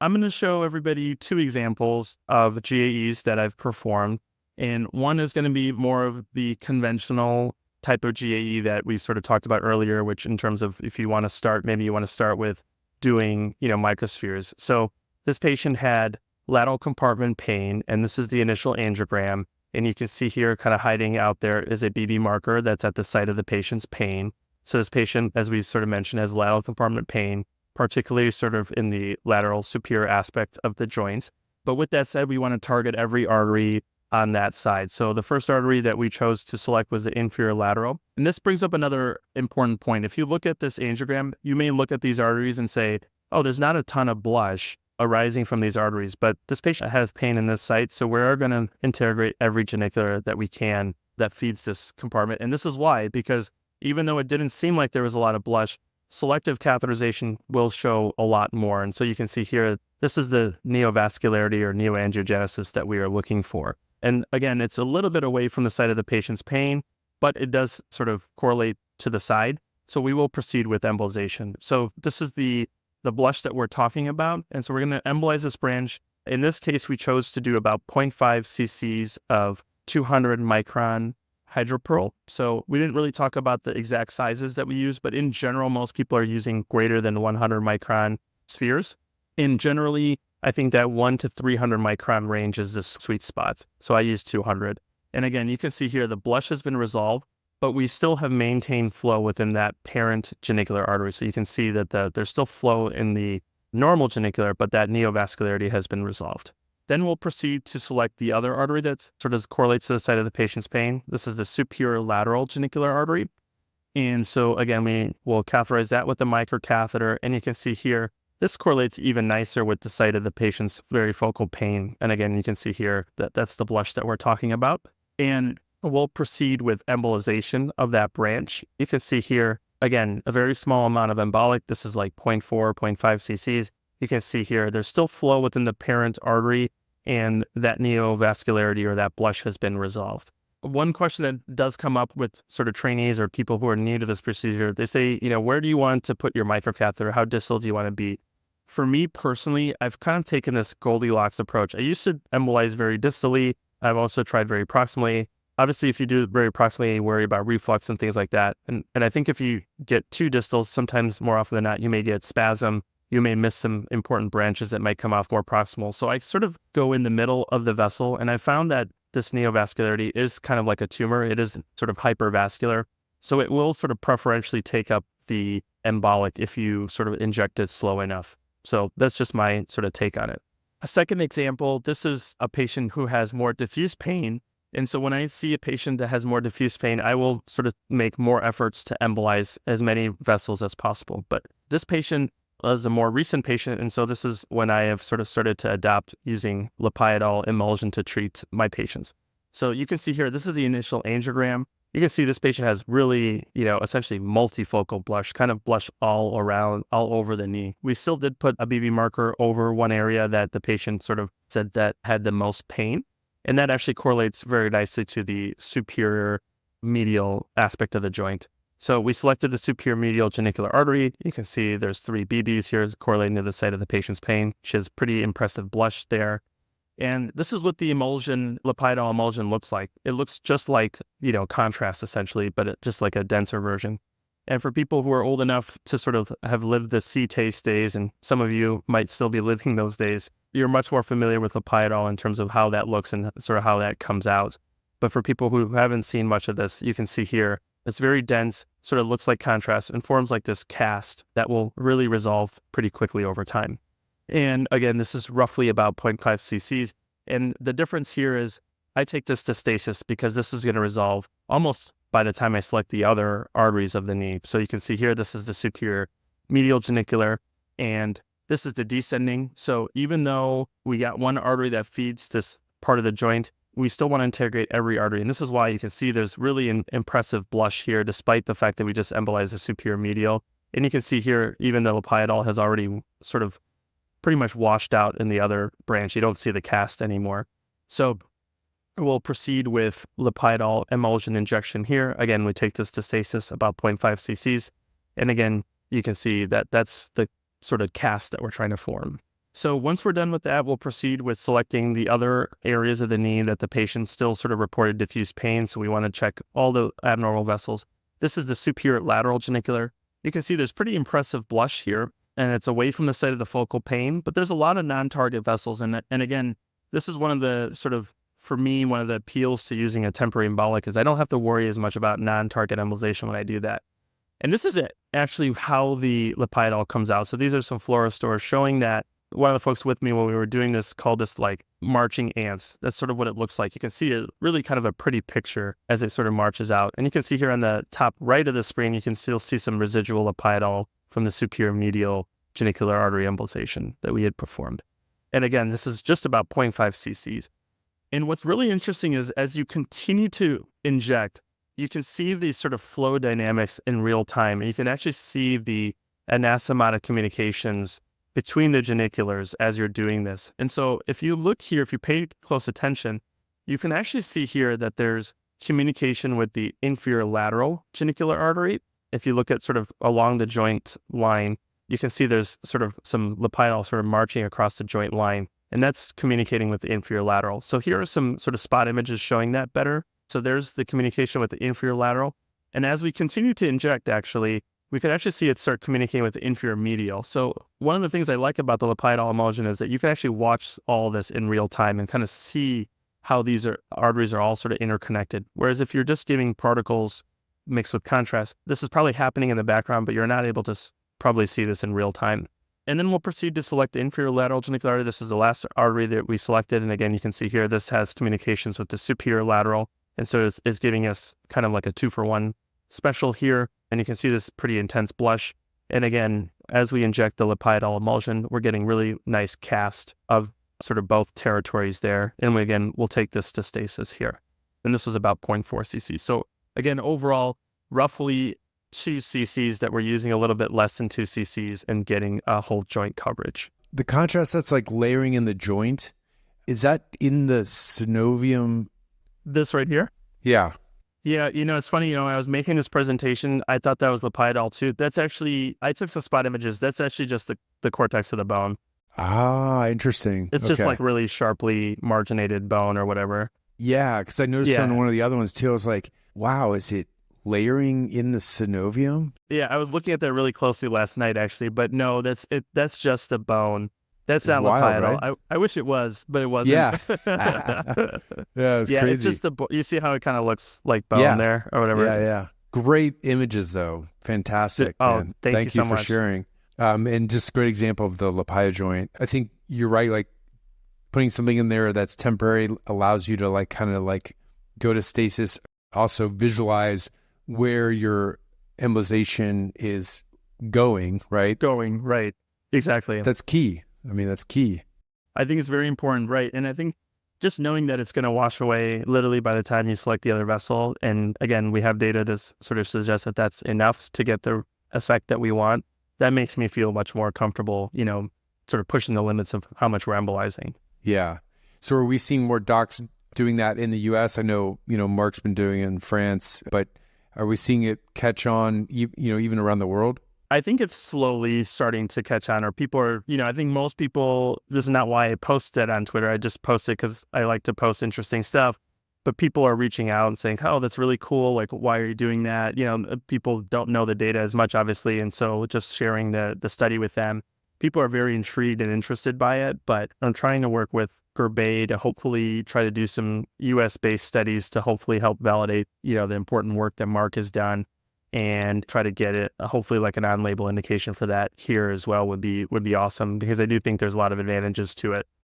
I'm going to show everybody two examples of GAEs that I've performed. And one is going to be more of the conventional type of GAE that we sort of talked about earlier, which in terms of if you want to start, maybe you want to start with doing, microspheres. So this patient had lateral compartment pain, and this is the initial angiogram. And you can see here kind of hiding out there is a BB marker that's at the site of the patient's pain. So this patient, as we sort of mentioned, has lateral compartment pain, particularly sort of in the lateral superior aspect of the joints. But with that said, we want to target every artery on that side. So the first artery that we chose to select was the inferior lateral. And this brings up another important point. If you look at this angiogram, you may look at these arteries and say, oh, there's not a ton of blush arising from these arteries, but this patient has pain in this site. So we're going to interrogate every genicular that we can that feeds this compartment. And this is why, because even though it didn't seem like there was a lot of blush, selective catheterization will show a lot more. And so you can see here, this is the neovascularity or neoangiogenesis that we are looking for. And again, it's a little bit away from the site of the patient's pain, but it does sort of correlate to the side. So we will proceed with embolization. So this is the blush that we're talking about. And so we're going to embolize this branch. In this case, we chose to do about 0.5 cc's of 200 micron hydroperol. So we didn't really talk about the exact sizes that we use, but in general, most people are using greater than 100 micron spheres. And generally, I think that 1 to 300 micron range is the sweet spot. So I use 200. And again, you can see here the blush has been resolved, but we still have maintained flow within that parent genicular artery. So you can see that there's still flow in the normal genicular, but that neovascularity has been resolved. Then we'll proceed to select the other artery that sort of correlates to the site of the patient's pain. This is the superior lateral genicular artery. And so again, we will catheterize that with a microcatheter. And you can see here, this correlates even nicer with the site of the patient's varifocal pain. And again, you can see here that that's the blush that we're talking about. And we'll proceed with embolization of that branch. You can see here, again, a very small amount of embolic. This is like 0.4, 0.5 cc's. You can see here, there's still flow within the parent artery, and that neovascularity or that blush has been resolved. One question that does come up with sort of trainees or people who are new to this procedure, they say, where do you want to put your microcatheter? How distal do you want to be? For me personally, I've kind of taken this Goldilocks approach. I used to embolize very distally. I've also tried very proximally. Obviously, if you do it very proximally, you worry about reflux and things like that. And I think if you get too distal, sometimes more often than not, you may get spasm. You may miss some important branches that might come off more proximal. So I sort of go in the middle of the vessel, and I found that this neovascularity is kind of like a tumor. It is sort of hypervascular. So it will sort of preferentially take up the embolic if you sort of inject it slow enough. So that's just my sort of take on it. A second example, this is a patient who has more diffuse pain. And so when I see a patient that has more diffuse pain, I will sort of make more efforts to embolize as many vessels as possible. But this patient is a more recent patient, and so this is when I have sort of started to adopt using Lipidol emulsion to treat my patients. So you can see here, this is the initial angiogram. You can see this patient has really, essentially multifocal blush, kind of blush all around, all over the knee. We still did put a BB marker over one area that the patient sort of said that had the most pain. And that actually correlates very nicely to the superior medial aspect of the joint. So we selected the superior medial genicular artery. You can see there's 3 BBs here correlating to the site of the patient's pain. She has pretty impressive blush there. And this is what the emulsion, Lipidol emulsion looks like. It looks just like, contrast essentially, but just like a denser version. And for people who are old enough to sort of have lived the C-taste days, and some of you might still be living those days, you're much more familiar with Lipidol in terms of how that looks and sort of how that comes out. But for people who haven't seen much of this, you can see here, it's very dense, sort of looks like contrast, and forms like this cast that will really resolve pretty quickly over time. And again, this is roughly about 0.5 cc's. And the difference here is I take this to stasis because this is going to resolve almost by the time I select the other arteries of the knee. So you can see here, this is the superior medial genicular, and this is the descending. So even though we got one artery that feeds this part of the joint, we still want to integrate every artery. And this is why you can see there's really an impressive blush here, despite the fact that we just embolized the superior medial. And you can see here, even though Lipidol has already sort of pretty much washed out in the other branch, you don't see the cast anymore. So we'll proceed with Lipidol emulsion injection here. Again, we take this to stasis, about 0.5 cc's. And again, you can see that that's the sort of cast that we're trying to form. So once we're done with that, we'll proceed with selecting the other areas of the knee that the patient still sort of reported diffuse pain. So we want to check all the abnormal vessels. This is the superior lateral genicular. You can see there's pretty impressive blush here, and it's away from the site of the focal pain, but there's a lot of non-target vessels. And again, this is one of the sort of, for me, one of the appeals to using a temporary embolic is I don't have to worry as much about non-target embolization when I do that. And this is actually how the Lipidol comes out. So these are some fluorostores showing that. One of the folks with me when we were doing this called this like marching ants. That's sort of what it looks like. You can see it really kind of a pretty picture as it sort of marches out. And you can see here on the top right of the screen, you can still see some residual Lipidol from the superior medial genicular artery embolization that we had performed. And again, this is just about 0.5 cc's. And what's really interesting is as you continue to inject, you can see these sort of flow dynamics in real time. And you can actually see the anastomotic communications between the geniculars as you're doing this. And so if you look here, if you pay close attention, you can actually see here that there's communication with the inferior lateral genicular artery. If you look at sort of along the joint line, you can see there's sort of some Lipidol sort of marching across the joint line, and that's communicating with the inferior lateral. So here are some sort of spot images showing that better. So there's the communication with the inferior lateral. And as we continue to inject, actually, we could actually see it start communicating with the inferior medial. So one of the things I like about the Lipidol emulsion is that you can actually watch all this in real time and kind of see how these arteries are all sort of interconnected. Whereas if you're just giving particles mixed with contrast, this is probably happening in the background, but you're not able to probably see this in real time. And then we'll proceed to select the inferior lateral genicular artery. This is the last artery that we selected. And again, you can see here, this has communications with the superior lateral. And so it's giving us kind of like a 2-for-1 special here. And you can see this pretty intense blush. And again, as we inject the Lipidol emulsion, we're getting really nice cast of sort of both territories there. And we'll take this to stasis here. And this was about 0.4 cc. So again, overall, roughly 2 cc's that we're using, a little bit less than 2 cc's and getting a whole joint coverage. The contrast that's like layering in the joint, is that in the synovium? This right here? Yeah. Yeah, it's funny, I was making this presentation, I thought that was Lipidol too. That's actually, I took some spot images. That's actually just the cortex of the bone. Ah, interesting. It's just like really sharply marginated bone or whatever. Yeah, because I noticed on one of the other ones too, I was like, wow, is it layering in the synovium? Yeah, I was looking at that really closely last night actually, but no, that's just the bone. That's not Lipidol. Right? I wish it was, but it wasn't. Yeah. It's crazy. It's just you see how it kind of looks like bone there or whatever. Yeah. Great images though. Fantastic. Man. Thank you so much for sharing. And just a great example of the Lipidol joint. I think you're right. Like putting something in there that's temporary allows you to like kind of like go to stasis. Also visualize where your embolization is going. Right. Exactly. That's key. I mean, that's key. I think it's very important, right? And I think just knowing that it's going to wash away literally by the time you select the other vessel. And again, we have data to sort of suggest that that's enough to get the effect that we want. That makes me feel much more comfortable, sort of pushing the limits of how much we're embolizing. Yeah. So are we seeing more docs doing that in the U.S.? I know, Mark's been doing it in France, but are we seeing it catch on, even around the world? I think it's slowly starting to catch on, or people are, I think most people, this is not why I post it on Twitter. I just post it because I like to post interesting stuff, but people are reaching out and saying, oh, that's really cool. Like, why are you doing that? People don't know the data as much, obviously. And so just sharing the study with them, people are very intrigued and interested by it, but I'm trying to work with GAE to hopefully try to do some US-based studies to hopefully help validate, the important work that Mark has done, and try to get it hopefully like a non-label indication for that here as well would be awesome, because I do think there's a lot of advantages to it.